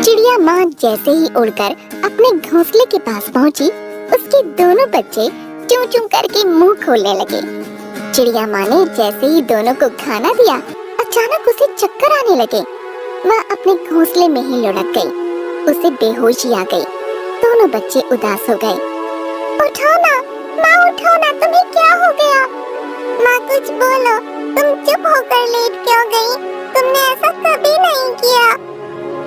चिड़िया माँ जैसे ही उड़कर अपने घोंसले के पास पहुंची, उसके दोनों बच्चे चूं चूं करके मुंह खोलने लगे। चिड़िया माँ ने जैसे ही दोनों को खाना दिया, अचानक उसे चक्कर आने लगे। वह अपने घोंसले में ही लुढ़क गई। उसे बेहोशी आ गई। दोनों बच्चे उदास हो गए। उठो ना माँ, उठो ना, तुम्हें क्या हो गया? माँ कुछ बोलो, तुम चुप होकर लेट क्यों गई? तुमने ऐसा कभी नहीं किया।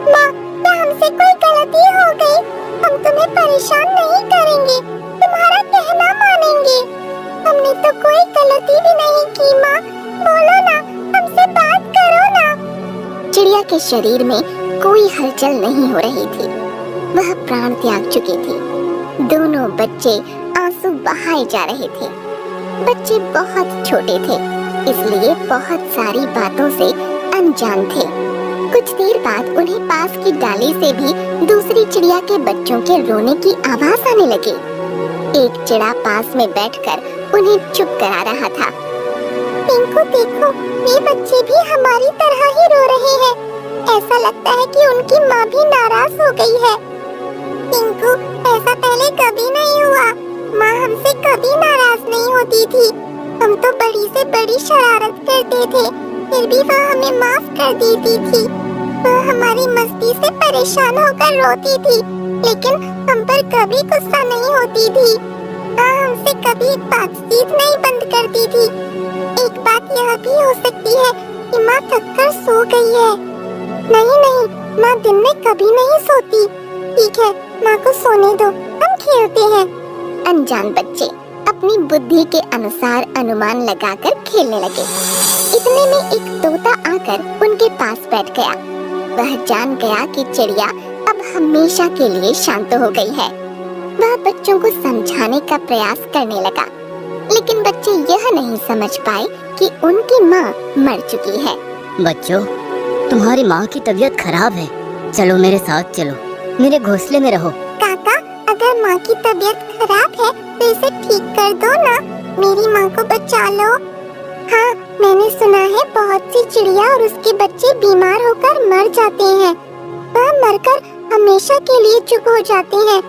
माँ, क्या हमसे कोई गलती हो गई? हम तुम्हें परेशान नहीं करेंगे, तुम्हारा कहना मानेंगे। हमने तो कोई गलती भी नहीं की माँ, बोलो ना, हमसे बात करो ना। चिड़िया के शरीर में कोई हलचल नहीं हो रही थी। वह प्राण त्याग चुकी थी। दोनों बच्चे आंसू बहाए जा रहे थे। बच्चे बहुत छोटे थे, इसलिए बहुत सारी बातों से अनजान थे। कुछ देर बाद उन्हें पास की डाली से भी दूसरी चिड़िया के बच्चों के रोने की आवाज आने लगी। एक चिड़ा पास में बैठकर उन्हें चुप करा रहा था। पिंकू देखो, ये बच्चे भी हमारी तरह ही रो रहे हैं। ऐसा लगता है कि उनकी माँ भी नाराज हो गई है। पिंकू, ऐसा पहले कभी नहीं हुआ। माँ हमसे कभी नाराज नहीं होती थी। हम तो बड़ी से बड़ी शरारत करते थे, फिर भी वह हमें माफ कर देती थी। वह हमारी मस्ती से परेशान होकर रोती थी, लेकिन हम पर कभी गुस्सा नहीं होती थी। माँ हमसे कभी बातचीत नहीं बंद करती थी। एक बात यह भी हो सकती है कि माँ थककर सो गई है। नहीं, माँ दिन में कभी नहीं सोती। ठीक है, माँ को सोने दो, हम खेलते हैं। अनजान बच्चे अपनी बुद्धि के अनुसार अनुमान लगाकर खेलने लगे। इतने में एक तोता आकर उनके पास बैठ गया। वह जान गया कि चिड़िया अब हमेशा के लिए शांत हो गई है। वह बच्चों को समझाने का प्रयास करने लगा, लेकिन बच्चे यह नहीं समझ पाए कि उनकी माँ मर चुकी है। बच्चों, तुम्हारी माँ की तबीयत खराब है। चलो मेरे साथ चलो, मेरे घोंसले में रहो। काका, अगर माँ की तबीयत खराब है तो इसे ठीक कर दो ना, मेरी माँ को बचा लो। हाँ, मैंने सुना है बहुत सी चिड़िया और उसके बच्चे बीमार होकर मर जाते हैं। वह मरकर हमेशा के लिए चुप हो जाते हैं।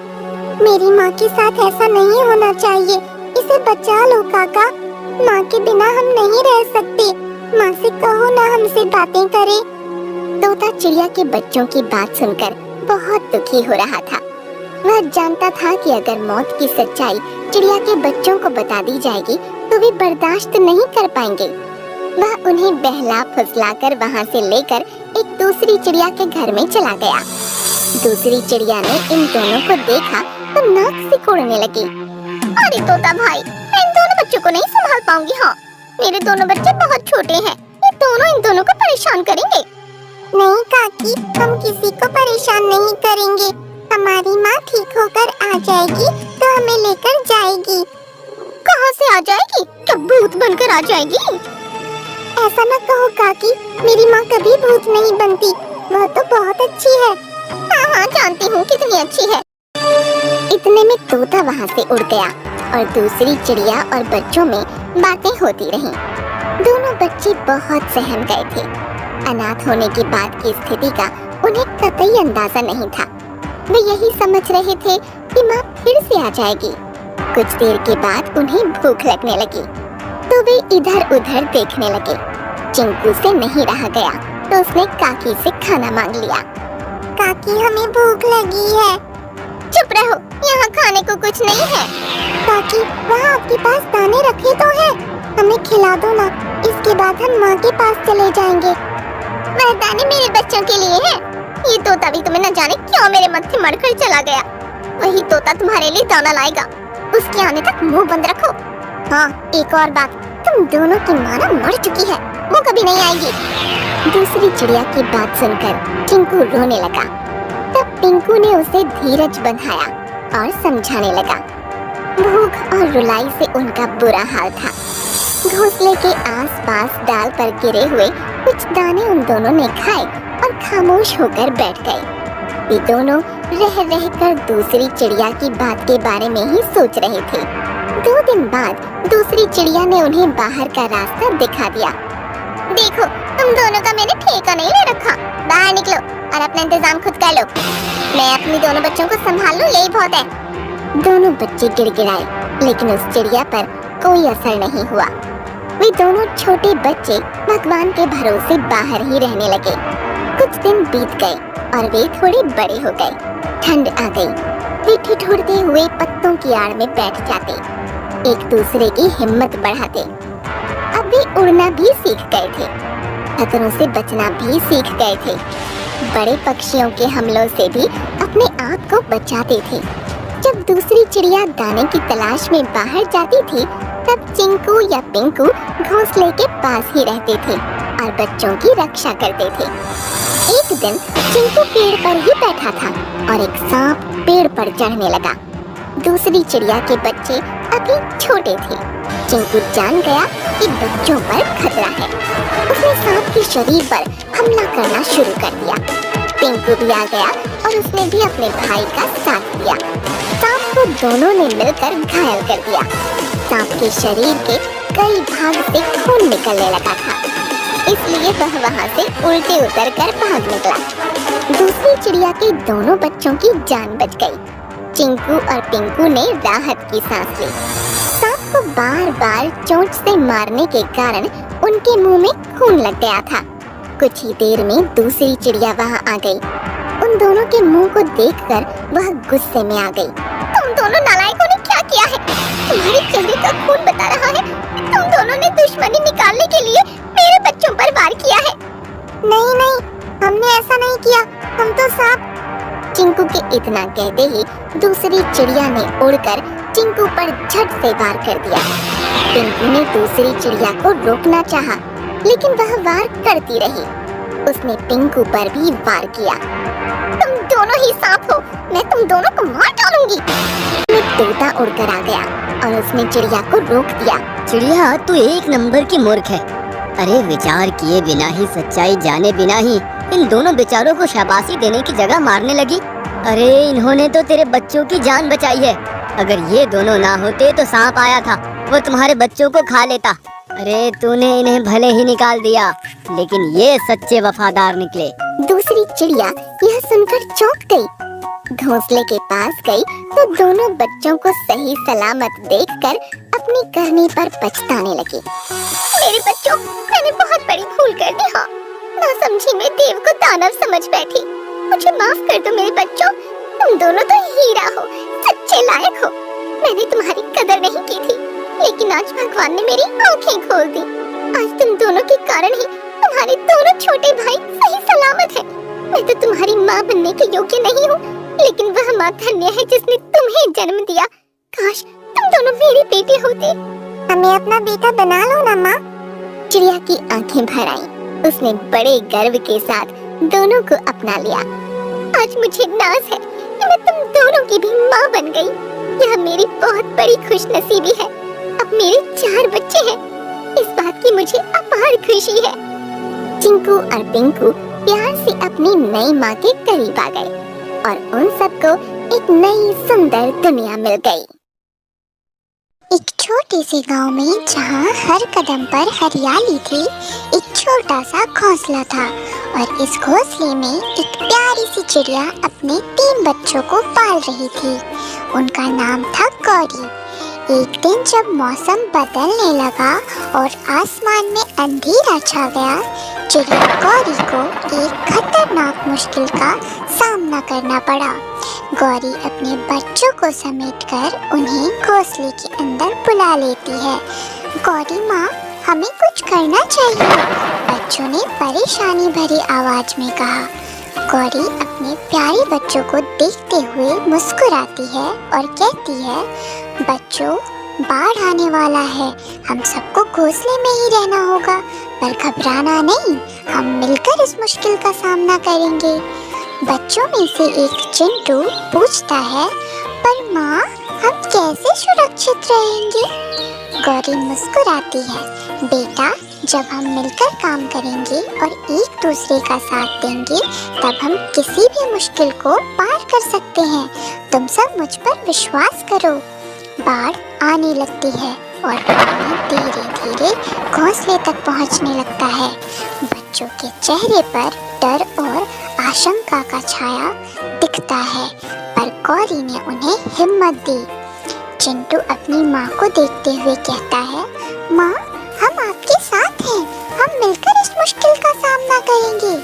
मेरी माँ के साथ ऐसा नहीं होना चाहिए। इसे बचा लो काका। माँ के बिना हम नहीं रह सकते। माँ से कहो ना हमसे बातें करे। तोता चिड़िया के बच्चों की बात सुनकर बहुत दुखी हो रहा था। वह जानता था कि अगर मौत की सच्चाई चिड़िया के बच्चों को बता दी जाएगी तो वे बर्दाश्त नहीं कर पाएंगे। वह उन्हें बहला फुसलाकर वहाँ से लेकर एक दूसरी चिड़िया के घर में चला गया। दूसरी चिड़िया ने इन दोनों को देखा तो नाक सिकोड़ने लगी। अरे तोता भाई, मैं इन दोनों बच्चों को नहीं संभाल पाऊंगी। हाँ, मेरे दोनों बच्चे बहुत छोटे हैं, ये दोनों इन दोनों को परेशान करेंगे। नहीं काकी, हम किसी को परेशान नहीं करेंगे। हमारी माँ ठीक होकर आ जाएगी तो हमें लेकर जाएगी। कहाँ से आ जाएगी? क्या भूत बनकर आ जाएगी? ऐसा न कहो काकी, मेरी माँ कभी भूत नहीं बनती। वह तो बहुत अच्छी है। हाँ, जानती हूँ कितनी अच्छी है। इतने में तोता वहाँ से उड़ गया और दूसरी चिड़िया और बच्चों में बातें होती रहीं। दोनों बच्चे बहुत सहम गए थे। अनाथ होने के बाद की स्थिति का उन्हें कतई अंदाजा नहीं था। वे यही समझ रहे थे कि माँ फिर से आ जाएगी। कुछ देर के बाद उन्हें भूख लगने लगी तो वे इधर उधर देखने लगे। चिंकू से नहीं रहा गया तो उसने काकी से खाना मांग लिया। काकी, हमें भूख लगी है। चुप रहो, यहाँ खाने को कुछ नहीं है। काकी, वहाँ आपके पास दाने रखे तो हैं, हमें खिला दो ना। इसके बाद हम माँ के पास चले जाएंगे। वह दाने मेरे बच्चों के लिए हैं। ये तोता भी तुम्हें न जाने क्यों मेरे मत्थे मरकर चला गया। वही तोता तुम्हारे लिए दाना लाएगा। उसके आने तक मुंह बंद रखो। हाँ, एक और बात, तुम दोनों की माँ मर चुकी है, वो कभी नहीं आएगी। दूसरी चिड़िया की बात सुनकर चिंकू रोने लगा। तब पिंकू ने उसे धीरज बंधाया और समझाने लगा। भूख और रुलाई से उनका बुरा हाल था। घोंसले के आसपास डाल पर गिरे हुए कुछ दाने उन दोनों ने खाए और खामोश होकर बैठ गए। वे दोनों रह कर दूसरी चिड़िया की बात के बारे में ही सोच रहे थे। 2 दिन बाद दूसरी चिड़िया ने उन्हें बाहर का रास्ता दिखा दिया। देखो, तुम दोनों का मैंने ठेका नहीं ले रखा। बाहर निकलो और अपना इंतजाम खुद कर लो। मैं अपनी दोनों बच्चों को संभाल लूं, यही बहुत है। दोनों बच्चे गिड़गिड़ाए, लेकिन उस चिड़िया पर कोई असर नहीं हुआ। वे दोनों छोटे बच्चे भगवान के भरोसे बाहर ही रहने लगे। कुछ दिन बीत गए और वे थोड़े बड़े हो गए। ठंड आ गई। वे ठिठुरते हुए पत्तों की आड़ में बैठ जाते, एक दूसरे की हिम्मत बढ़ाते। अब वे उड़ना भी सीख गए थे, खतरों से बचना भी सीख गए थे। बड़े पक्षियों के हमलों से भी अपने आप को बचाते थे। जब दूसरी चिड़िया दाने की तलाश में बाहर जाती थी, तब चिंकू या पिंकू घोंसले के पास ही रहते थे और बच्चों की रक्षा करते थे। एक दिन चिंकू पेड़ पर ही बैठा था और एक सांप पेड़ पर चढ़ने लगा। दूसरी चिड़िया के बच्चे अभी छोटे थे। चिंकू जान गया कि बच्चों पर खतरा है। उसने सांप के शरीर पर हमला करना शुरू कर दिया। पिंकू भी आ गया और उसने भी अपने भाई का साथ दिया। सांप को दोनों ने मिलकर घायल कर दिया। सांप के शरीर के कई भाग से खून निकलने लगा था, इसलिए वह वहाँ से उल्टे उतर कर भाग निकला। दूसरी चिड़िया के दोनों बच्चों की जान बच गई। चिंकू और पिंकू ने राहत की सांस ली। सांप को बार बार चोंच से मारने के कारण उनके मुंह में खून लग गया था। कुछ ही देर में दूसरी चिड़िया वहाँ आ गई। उन दोनों के मुंह को देखकर वह गुस्से में आ गई। तुम दोनों नालायकों ने क्या किया है? तुम्हारे चेहरे का खून बता रहा है कि तुम दोनों ने दुश्मनी निकालने के लिए मेरे बच्चों पर वार किया है। नहीं नहीं, हमने ऐसा नहीं किया, हम तो सांप। चिंकू के इतना कहते ही दूसरी चिड़िया ने उड़कर चिंकू पर झट से वार कर दिया। पिंकू ने दूसरी चिड़िया को रोकना चाहा, लेकिन वह वार करती रही। उसने पिंकू पर भी वार किया। तुम दोनों ही सांप हो, मैं तुम दोनों को मार डालूंगी। तोता उड़कर आ गया और उसने चिड़िया को रोक दिया। चिड़िया, तू एक नंबर की मूर्ख है। अरे विचार किए बिना ही, सच्चाई जाने बिना ही इन दोनों बेचारों को शाबाशी देने की जगह मारने लगी। अरे इन्होंने तो तेरे बच्चों की जान बचाई है। अगर ये दोनों ना होते तो सांप आया था, वो तुम्हारे बच्चों को खा लेता। अरे तूने इन्हें भले ही निकाल दिया, लेकिन ये सच्चे वफादार निकले। दूसरी चिड़िया यह सुनकर चौंक गई। घोंसले के पास गई तो दोनों बच्चों को सही सलामत देखकर अपनी करनी पर पछताने लगी। मेरे बच्चों, मैंने बहुत बड़ी भूल कर दी। हाँ, ना समझी मैं देव को दानव समझ बैठी। मुझे माफ कर दो मेरे बच्चों। तुम दोनों तो हीरा हो, सच्चे लायक हो। मैंने तुम्हारी कदर नहीं की थी, लेकिन आज भगवान ने मेरी आंखें खोल दी। आज तुम दोनों के कारण ही तुम्हारे दोनों छोटे भाई सही सलामत हैं। मैं तो तुम्हारी माँ बनने के योग्य नहीं हूँ, लेकिन वह माँ धन्य है जिसने तुम्हें जन्म दिया। काश तुम दोनों मेरे बेटे होते। हमें अपना बेटा बना लो ना माँ। चिड़िया की आंखें भर आईं। उसने बड़े गर्व के साथ दोनों को अपना लिया। आज मुझे नाज है कि मैं तुम दोनों की भी माँ बन गई। यह मेरी बहुत बड़ी खुशनसीबी है। अब मेरे 4 बच्चे हैं। इस बात की मुझे अपार खुशी है। चिंकू और पिंकू प्यार से अपनी नई माँ के करीब आ गए और उन सबको एक नई सुंदर दुनिया मिल गई। एक छोटे से गांव में जहां हर कदम पर हरियाली थी, एक छोटा सा घोंसला था और इस घोंसले में एक प्यारी सी चिड़िया अपने 3 बच्चों को पाल रही थी। उनका नाम था गौरी। एक दिन जब मौसम बदलने लगा और आसमान में अंधेरा छा गया, चिड़िया गौरी को एक खतरनाक मुश्किल का सामना करना पड़ा। गौरी अपने बच्चों को समेटकर उन्हें घोंसले के अंदर बुला लेती है। गौरी माँ, हमें कुछ करना चाहिए, बच्चों ने परेशानी भरी आवाज में कहा। गौरी अपने प्यारे बच्चों को देखते हुए मुस्कुराती है और कहती है, बच्चों, बाढ़ आने वाला है, हम सबको घोंसले में ही रहना होगा, पर घबराना नहीं, हम मिलकर इस मुश्किल का सामना करेंगे। बच्चों में से एक चिंटू पूछता है, पर माँ, हम कैसे सुरक्षित रहेंगे? गौरी मुस्कुराती है, बेटा, जब हम मिलकर काम करेंगे और एक दूसरे का साथ देंगे, तब हम किसी भी मुश्किल को पार कर सकते हैं। तुम सब मुझ पर विश्वास करो। बाढ़ आने लगती है और पानी धीरे धीरे घोंसले तक पहुंचने लगता है। बच्चों के चेहरे पर डर और आशंका का छाया दिखता है, पर गौरी ने उन्हें हिम्मत दी। चिंटू अपनी माँ को देखते हुए कहता है, माँ, हम आपके साथ हैं, हम मिलकर इस मुश्किल का सामना करेंगे।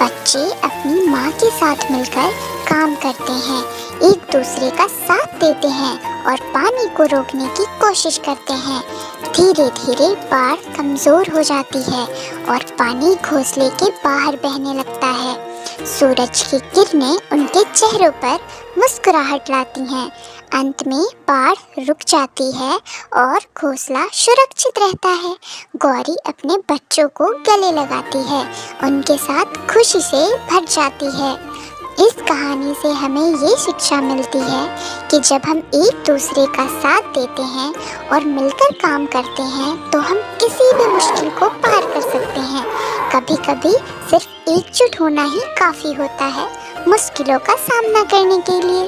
बच्चे अपनी माँ के साथ मिलकर काम करते हैं, एक दूसरे का साथ देते हैं और पानी को रोकने की कोशिश करते हैं। धीरे धीरे बाढ़ कमजोर हो जाती है और पानी घोंसले के बाहर बहने लगता है। सूरज की किरणें उनके चेहरों पर मुस्कुराहट लाती हैं। अंत में बाढ़ रुक जाती है और घोंसला सुरक्षित रहता है। गौरी अपने बच्चों को गले लगाती है, उनके साथ खुशी से भर जाती है। इस कहानी से हमें ये शिक्षा मिलती है कि जब हम एक दूसरे का साथ देते हैं और मिलकर काम करते हैं तो हम किसी भी मुश्किल को पार कर सकते हैं। कभी कभी सिर्फ एकजुट होना ही काफ़ी होता है मुश्किलों का सामना करने के लिए।